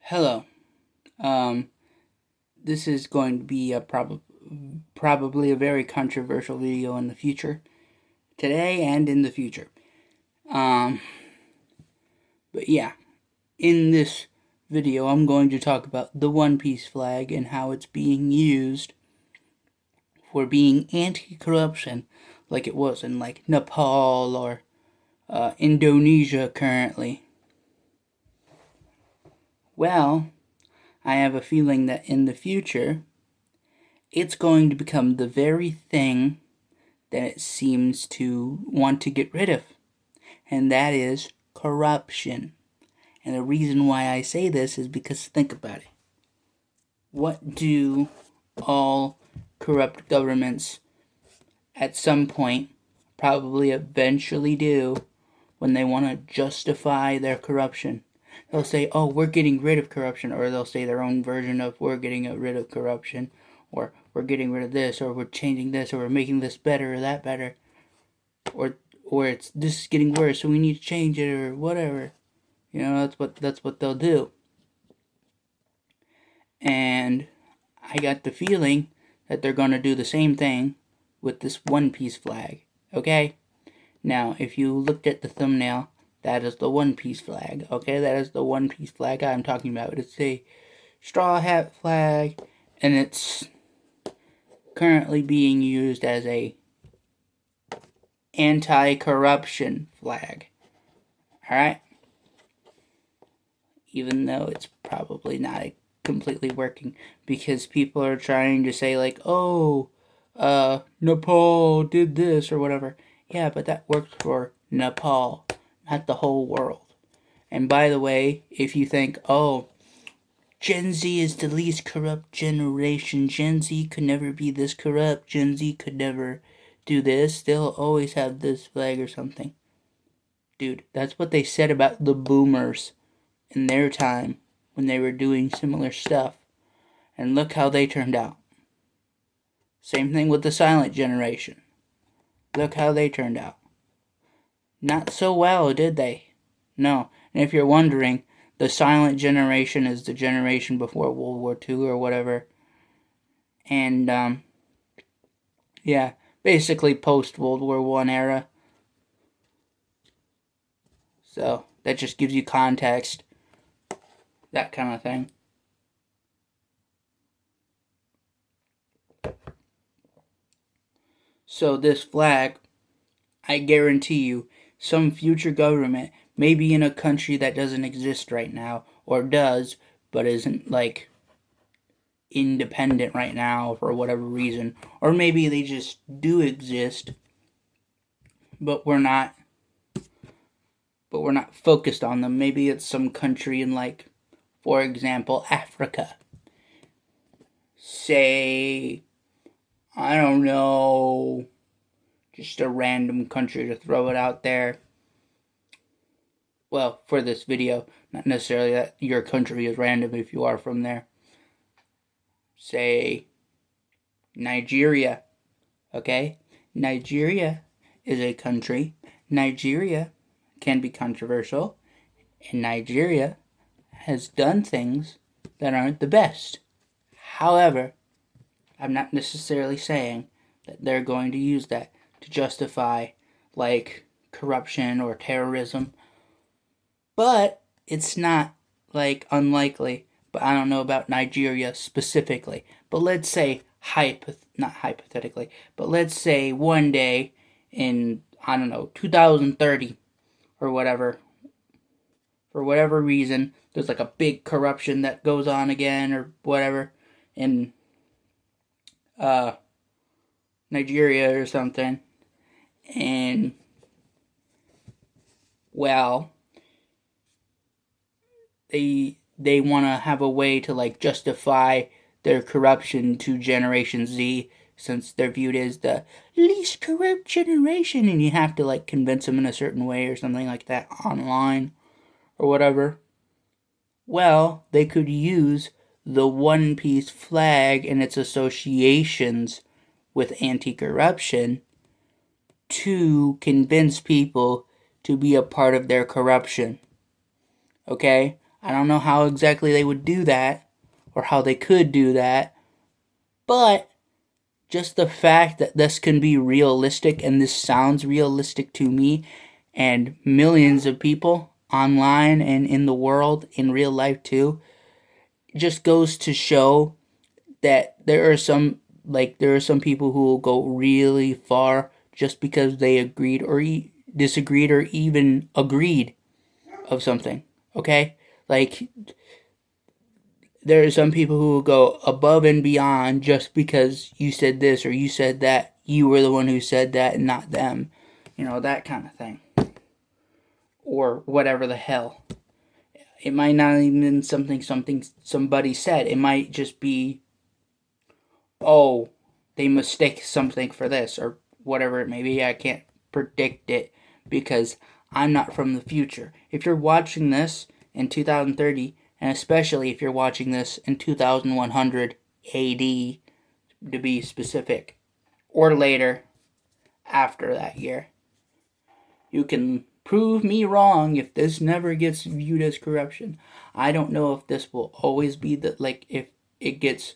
Hello. Um, this is going to be probably a very controversial video in the future, today and in the future. Um, but yeah, in this video, I'm going to talk about the One Piece flag and how it's being used for being anti-corruption, like it was in like Nepal or Indonesia currently. Well, I have a feeling that in the future, it's going to become the very thing that it seems to want to get rid of, and that is corruption. And the reason why I say this is because think about it. What do all corrupt governments at some point probably eventually do when they want to justify their corruption? They'll say, oh, we're getting rid of corruption, or they'll say their own version of we're getting rid of corruption, or we're getting rid of this, or we're changing this, or we're making this better or that better, or it's this is getting worse, so we need to change it or whatever. You know, that's what they'll do. And I got the feeling that they're gonna do the same thing with this One Piece flag. Okay? Now, if you looked at the thumbnail, that is the One Piece flag. Okay, that is the One Piece flag I'm talking about. It's a straw hat flag, and it's currently being used as a anti-corruption flag. Alright? Even though it's probably not completely working, because people are trying to say like, oh, Nepal did this or whatever. Yeah, but that worked for Nepal, not the whole world. And by the way, if you think, oh, Gen Z is the least corrupt generation, Gen Z could never be this corrupt, Gen Z could never do this, they'll always have this flag or something. Dude, that's what they said about the boomers in their time when they were doing similar stuff. And look how they turned out. Same thing with the silent generation. Look how they turned out. Not so well, did they? No. And if you're wondering, the silent generation is the generation before World War II or whatever. And, yeah, basically post-World War I era. So, that just gives you context. That kind of thing. So this flag, I guarantee you, some future government, maybe in a country that doesn't exist right now, or does, but isn't like independent right now for whatever reason, or maybe they just do exist, but we're not focused on them. Maybe it's some country in, like, for example, Africa. Say, I don't know, just a random country to throw it out there. Well, for this video, not necessarily that your country is random if you are from there. Say, Nigeria, okay? Nigeria is a country. Nigeria can be controversial, and Nigeria has done things that aren't the best. However, I'm not necessarily saying that they're going to use that to justify, like, corruption or terrorism, but it's not, like, unlikely. But I don't know about Nigeria specifically. But let's say, not hypothetically, but let's say one day in, I don't know, 2030 or whatever, for whatever reason, there's like a big corruption that goes on again or whatever in Nigeria or something. And, well, they want to have a way to, like, justify their corruption to Generation Z, since they're viewed as the least corrupt generation, and you have to, like, convince them in a certain way or something like that online or whatever. Well, they could use the One Piece flag and its associations with anti-corruption to convince people to be a part of their corruption. Okay? I don't know how exactly they would do that or how they could do that, but just the fact that this can be realistic and this sounds realistic to me and millions of people online and in the world in real life too just goes to show that there are some people who will go really far just because they agreed or disagreed or even agreed of something. Okay? Like there are some people who will go above and beyond just because you said this or you said that. You were the one who said that and not them. You know, that kind of thing. Or whatever the hell. It might not even something somebody said. It might just be, oh, they mistake something for this or whatever it may be. I can't predict it because I'm not from the future. If you're watching this in 2030, and especially if you're watching this in 2100 AD, to be specific, or later, after that year, you can prove me wrong if this never gets viewed as corruption. I don't know if this will always be that, like, if it gets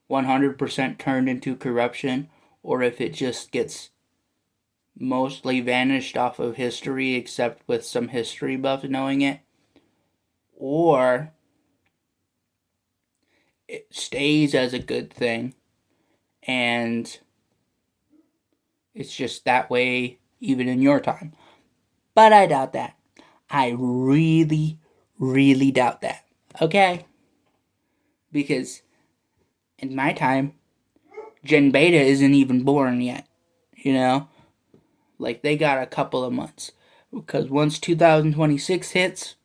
100% turned into corruption, or if it just gets mostly vanished off of history, except with some history buffs knowing it, or it stays as a good thing, and it's just that way even in your time. But I doubt that. I really, really doubt that. Okay? Because in my time, Gen Beta isn't even born yet. You know? Like, they got a couple of months. Because once 2026 hits,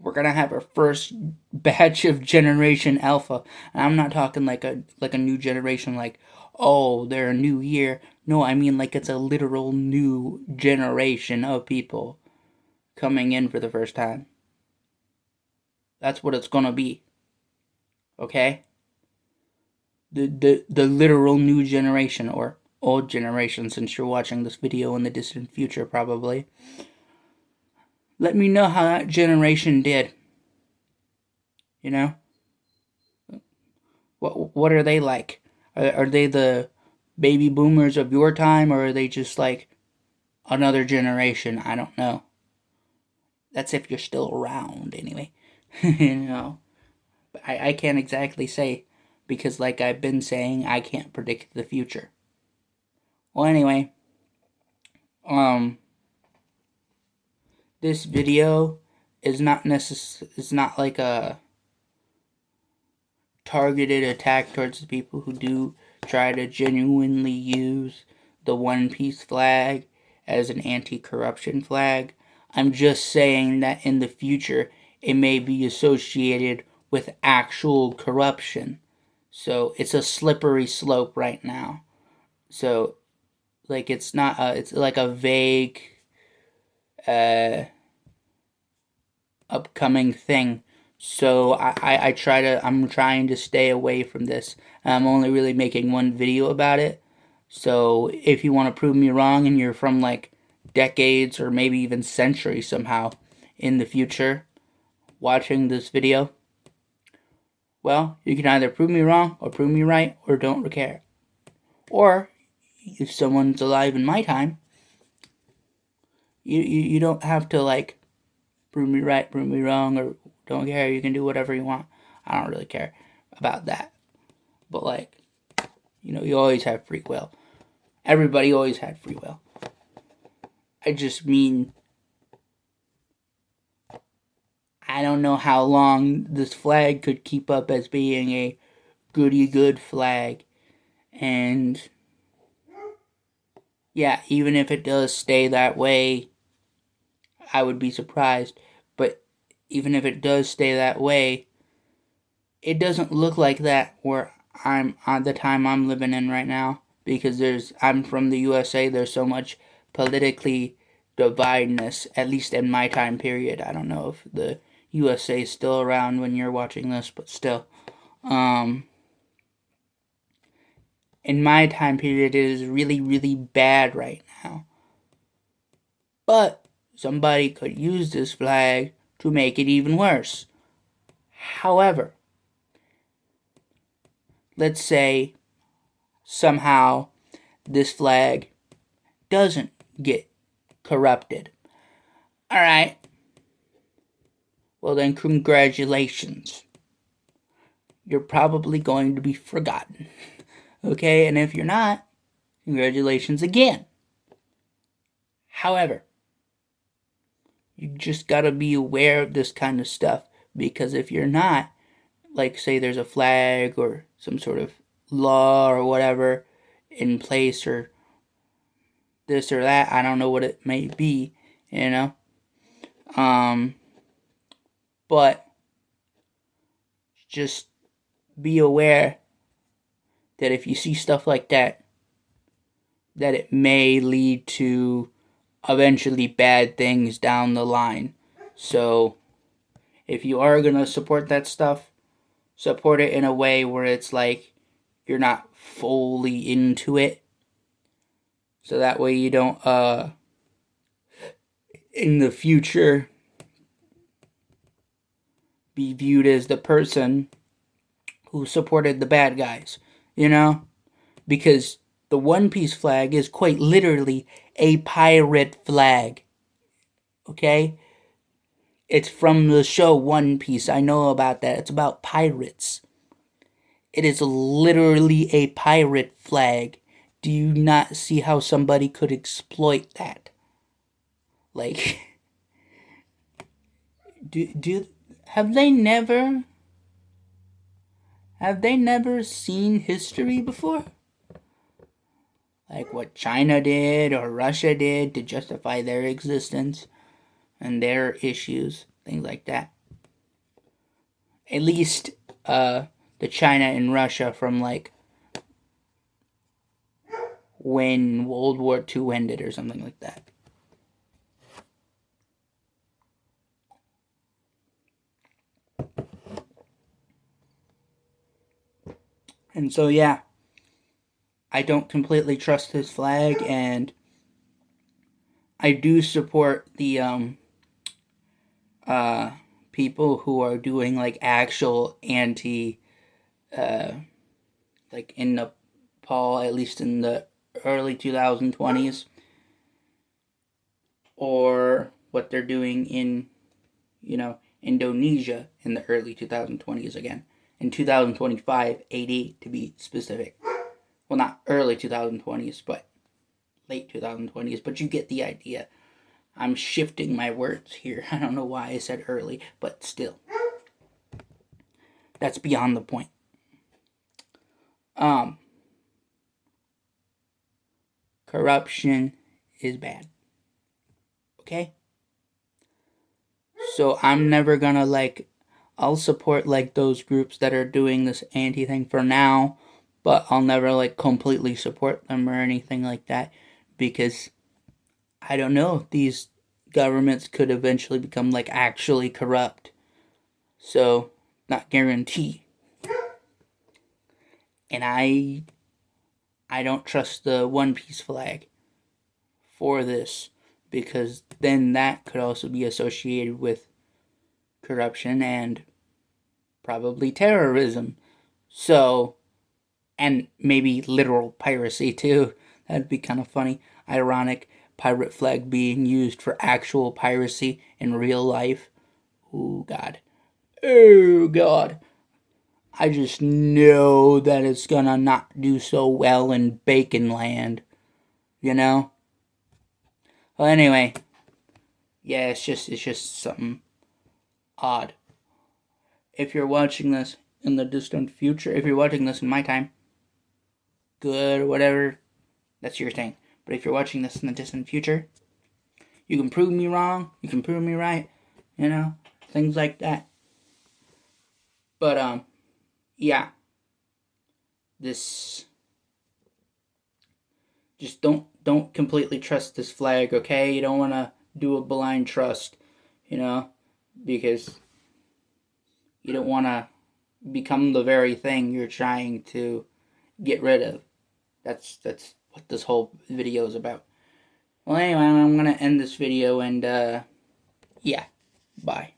we're gonna have our first batch of Generation Alpha. And I'm not talking like a new generation, like, oh, they're a new year. No, I mean like it's a literal new generation of people coming in for the first time. That's what it's gonna be. Okay? The literal new generation, or old generation, since you're watching this video in the distant future probably. Let me know how that generation did. You know? What are they like? Are they the baby boomers of your time, or are they just like another generation? I don't know. That's if you're still around, anyway. You know? But I can't exactly say, because like I've been saying, I can't predict the future. Well, anyway, this video is not it's not like a targeted attack towards the people who do try to genuinely use the One Piece flag as an anti-corruption flag. I'm just saying that in the future it may be associated with actual corruption. So it's a slippery slope right now. So like it's not it's like a vague upcoming thing. So I'm trying to stay away from this. I'm only really making one video about it. So if you want to prove me wrong and you're from like decades or maybe even centuries somehow in the future watching this video, well, you can either prove me wrong or prove me right or don't care. Or if someone's alive in my time, you don't have to like prove me right, prove me wrong, or don't care. You can do whatever you want. I don't really care about that. But like, you know, you always have free will. Everybody always had free will. I just mean, I don't know how long this flag could keep up as being a goody good flag. And yeah, even if it does stay that way, I would be surprised. But even if it does stay that way, it doesn't look like that where I'm at the time I'm living in right now, because I'm from the USA. There's so much politically dividedness, at least in my time period. I don't know if the USA is still around when you're watching this, but still, in my time period, it is really, really bad right now. But somebody could use this flag to make it even worse. However, let's say somehow this flag doesn't get corrupted. Alright. Well then, congratulations. You're probably going to be forgotten. Okay, and if you're not, congratulations again. However, you just gotta be aware of this kind of stuff, because if you're not, like say there's a flag or some sort of law or whatever in place or this or that, I don't know what it may be, you know? But just be aware that if you see stuff like that, that it may lead to eventually bad things down the line. So if you are going to support that stuff, support it in a way where it's like you're not fully into it. So that way you don't in the future be viewed as the person who supported the bad guys, you know? Because the One Piece flag is quite literally a pirate flag. Okay? It's from the show One Piece. I know about that. It's about pirates. It is literally a pirate flag. Do you not see how somebody could exploit that? Like, have they never seen history before? Like what China did or Russia did to justify their existence and their issues, things like that. At least the China and Russia from like when World War II ended or something like that. And so yeah, I don't completely trust his flag, and I do support the people who are doing like actual anti like in Nepal, at least in the early 2020s, or what they're doing in, you know, Indonesia in the early 2020s again. In 2025 AD to be specific. Well, not early 2020s, but late 2020s, but you get the idea. I'm shifting my words here. I don't know why I said early, but still. That's beyond the point. Corruption is bad. Okay? So I'm never gonna like, I'll support like those groups that are doing this anti thing for now, but I'll never like completely support them or anything like that, because I don't know, these governments could eventually become like actually corrupt. So, not guarantee. And I don't trust the One Piece flag for this, because then that could also be associated with corruption and probably terrorism. So, and maybe literal piracy too. That'd be kind of funny. Ironic, pirate flag being used for actual piracy in real life. Oh, God. Oh, God. I just know that it's gonna not do so well in Bacon Land. You know? Well, anyway. Yeah, it's just something odd. If you're watching this in the distant future, if you're watching this in my time, good or whatever, that's your thing. But if you're watching this in the distant future, you can prove me wrong, you can prove me right, you know, things like that. But yeah, this, just don't completely trust this flag, okay? You don't want to do a blind trust, you know, because you don't want to become the very thing you're trying to get rid of. That's what this whole video is about. Well, anyway, I'm gonna end this video, and yeah, bye.